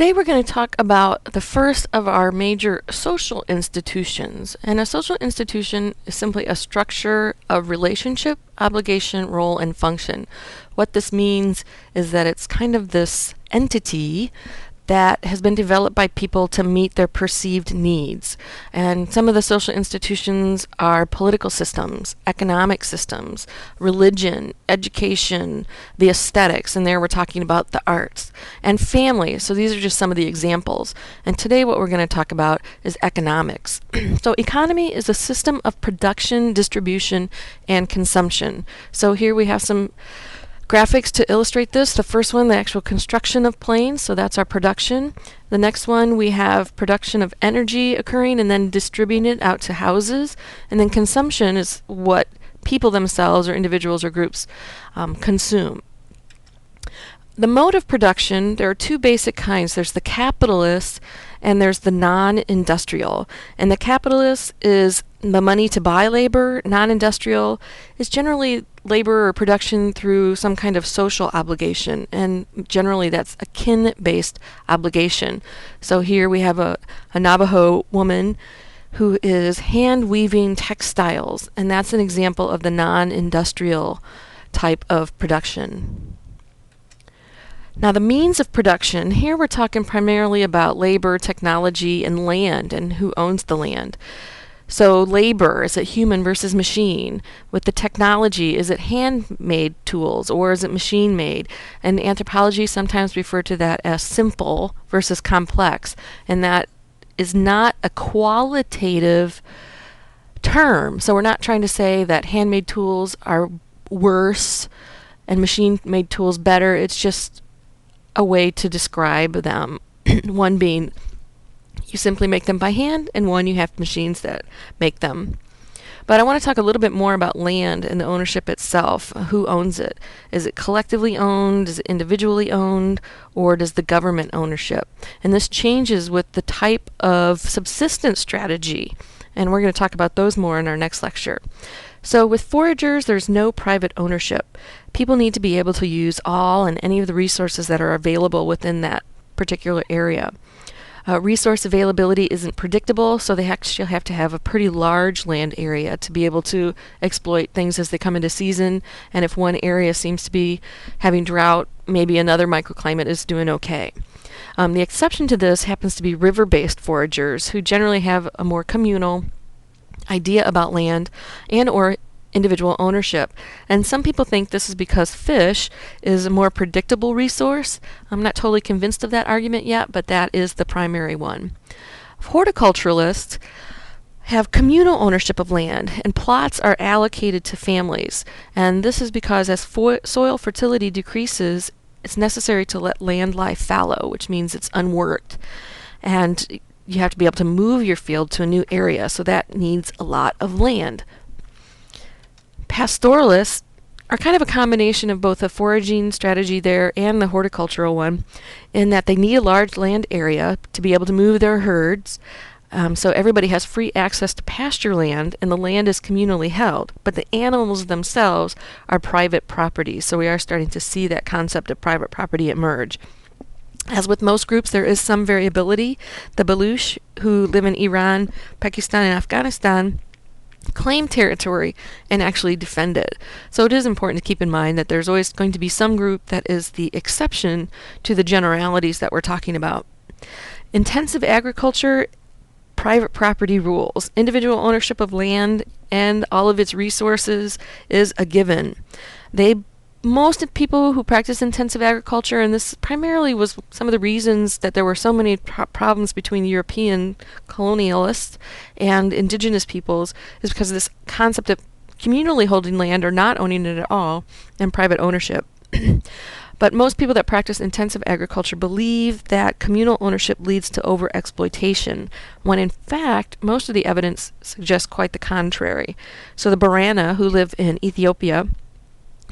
Today we're going to talk about the first of our major social institutions. And a social institution is simply a structure of relationship, obligation, role, and function. What this means is that it's kind of this entity that has been developed by people to meet their perceived needs. And some of the social institutions are political systems, economic systems, religion, education, the aesthetics, and there we're talking about the arts, and family. So these are just some of the examples. And today what we're going to talk about is economics. So economy is a system of production, distribution, and consumption. So here we have some graphics to illustrate this. The first one, the actual construction of planes, so that's our production. The next one, we have production of energy occurring and then distributing it out to houses. And then consumption is what people themselves or individuals or groups consume. The mode of production, there are two basic kinds. There's the capitalist and there's the non-industrial. And the capitalist is the money to buy labor. Non-industrial is generally labor or production through some kind of social obligation, and generally that's a kin-based obligation. So here we have a Navajo woman who is hand weaving textiles, and that's an example of the non-industrial type of production. Now the means of production, here we're talking primarily about labor, technology, and land, and who owns the land. So labor, is it human versus machine? With the technology, is it handmade tools or is it machine made? And anthropology sometimes refer to that as simple versus complex, and that is not a qualitative term. So we're not trying to say that handmade tools are worse and machine-made tools better. It's just a way to describe them. One being you simply make them by hand, and one you have machines that make them. But I want to talk a little bit more about land and the ownership itself. Who owns it? Is it collectively owned? Is it individually owned? Or does the government ownership? And this changes with the type of subsistence strategy. And we're going to talk about those more in our next lecture. So with foragers, there's no private ownership. People need to be able to use all and any of the resources that are available within that particular area. Resource availability isn't predictable, so they actually have to have a pretty large land area to be able to exploit things as they come into season. And if one area seems to be having drought, maybe another microclimate is doing okay. The exception to this happens to be river-based foragers, who generally have a more communal idea about land and or individual ownership. And some people think this is because fish is a more predictable resource. I'm not totally convinced of that argument yet, but that is the primary one. Horticulturalists have communal ownership of land, and plots are allocated to families. And this is because as soil fertility decreases, it's necessary to let land lie fallow, which means it's unworked. And you have to be able to move your field to a new area, so that needs a lot of land. Pastoralists are kind of a combination of both a foraging strategy there and the horticultural one, in that they need a large land area to be able to move their herds. So everybody has free access to pasture land, and the land is communally held. But the animals themselves are private property, so we are starting to see that concept of private property emerge. As with most groups, there is some variability. The Baluch, who live in Iran, Pakistan, and Afghanistan, claim territory and actually defend it. So it is important to keep in mind that there's always going to be some group that is the exception to the generalities that we're talking about. Intensive agriculture, private property rules. Individual ownership of land and all of its resources is a given. Most of the people who practice intensive agriculture, and this primarily was some of the reasons that there were so many problems between European colonialists and indigenous peoples, is because of this concept of communally holding land or not owning it at all, and private ownership. But most people that practice intensive agriculture believe that communal ownership leads to overexploitation, when in fact most of the evidence suggests quite the contrary. So the Borana, who live in Ethiopia,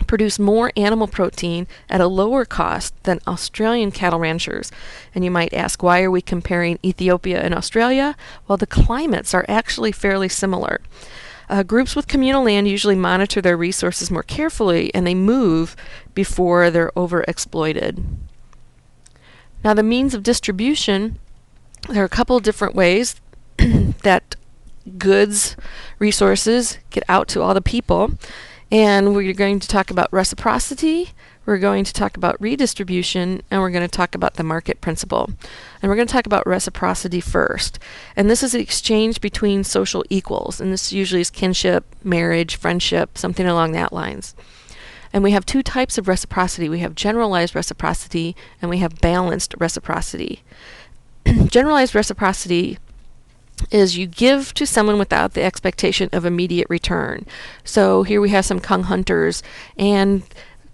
produce more animal protein at a lower cost than Australian cattle ranchers. And you might ask, why are we comparing Ethiopia and Australia? Well, the climates are actually fairly similar. Groups with communal land usually monitor their resources more carefully, and they move before they're overexploited. Now, the means of distribution, there are a couple of different ways that goods, resources get out to all the people. And we're going to talk about reciprocity, we're going to talk about redistribution, and we're going to talk about the market principle. And we're going to talk about reciprocity first. And this is the exchange between social equals. And this usually is kinship, marriage, friendship, something along that lines. And we have two types of reciprocity. We have generalized reciprocity and we have balanced reciprocity. Generalized reciprocity is you give to someone without the expectation of immediate return. So here we have some Kung hunters, and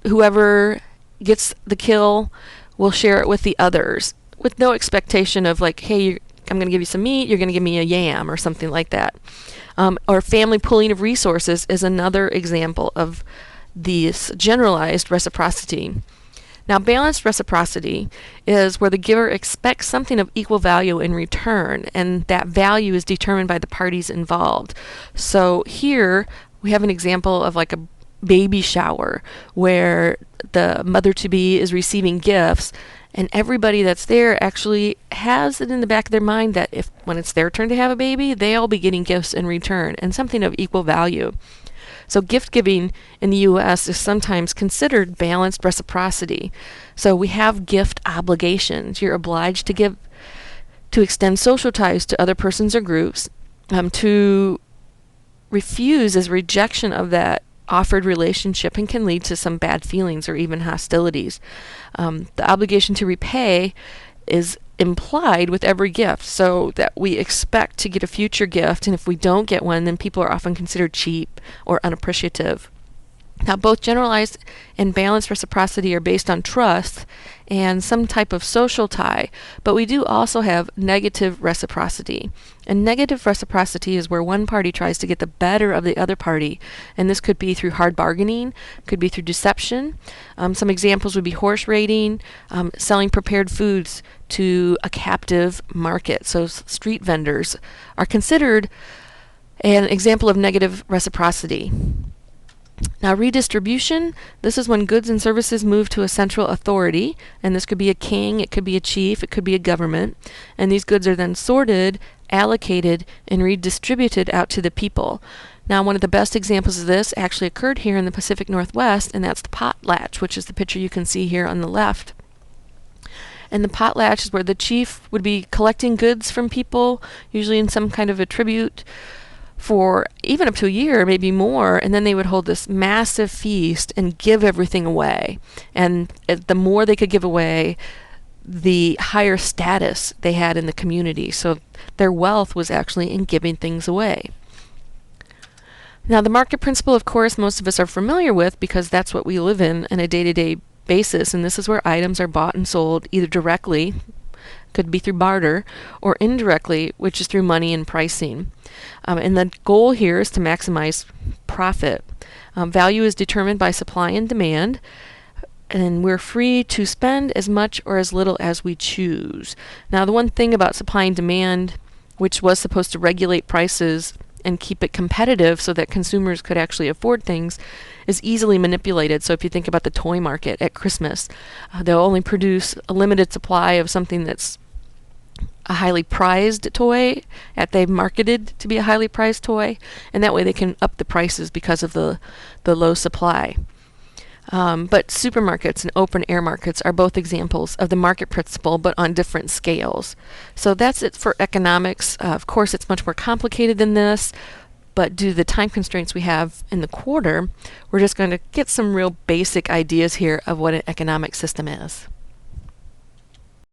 whoever gets the kill will share it with the others with no expectation of like, hey, I'm going to give you some meat, you're going to give me a yam or something like that. Or family pooling of resources is another example of this generalized reciprocity. Now, balanced reciprocity is where the giver expects something of equal value in return, and that value is determined by the parties involved. So here we have an example of like a baby shower where the mother-to-be is receiving gifts, and everybody that's there actually has it in the back of their mind that if when it's their turn to have a baby, they'll be getting gifts in return and something of equal value. So gift giving in the U.S. is sometimes considered balanced reciprocity. So we have gift obligations. You're obliged to give, to extend social ties to other persons or groups. To refuse is rejection of that offered relationship and can lead to some bad feelings or even hostilities. The obligation to repay is implied with every gift, so that we expect to get a future gift, and if we don't get one, then people are often considered cheap or unappreciative. Now, both generalized and balanced reciprocity are based on trust and some type of social tie, but we do also have negative reciprocity. And negative reciprocity is where one party tries to get the better of the other party, and this could be through hard bargaining, could be through deception. Some examples would be horse raiding, selling prepared foods to a captive market. So street vendors are considered an example of negative reciprocity. Now, redistribution, this is when goods and services move to a central authority, and this could be a king, it could be a chief, it could be a government, and these goods are then sorted, allocated, and redistributed out to the people. Now, one of the best examples of this actually occurred here in the Pacific Northwest, and that's the potlatch, which is the picture you can see here on the left. And the potlatch is where the chief would be collecting goods from people, usually in some kind of a tribute, for even up to a year, maybe more, and then they would hold this massive feast and give everything away. And the more they could give away, the higher status they had in the community. So their wealth was actually in giving things away. Now, the market principle, of course, most of us are familiar with because that's what we live in on a day-to-day basis, and this is where items are bought and sold either directly, could be through barter, or indirectly, which is through money and pricing. And the goal here is to maximize profit. Value is determined by supply and demand, and we're free to spend as much or as little as we choose. Now, the one thing about supply and demand, which was supposed to regulate prices and keep it competitive so that consumers could actually afford things, is easily manipulated. So if you think about the toy market at Christmas, they'll only produce a limited supply of something that's a highly prized toy that they've marketed to be a highly prized toy, and that way they can up the prices because of the low supply. But supermarkets and open air markets are both examples of the market principle, but on different scales. So that's it for economics. Of course, it's much more complicated than this, but due to the time constraints we have in the quarter, we're just going to get some real basic ideas here of what an economic system is.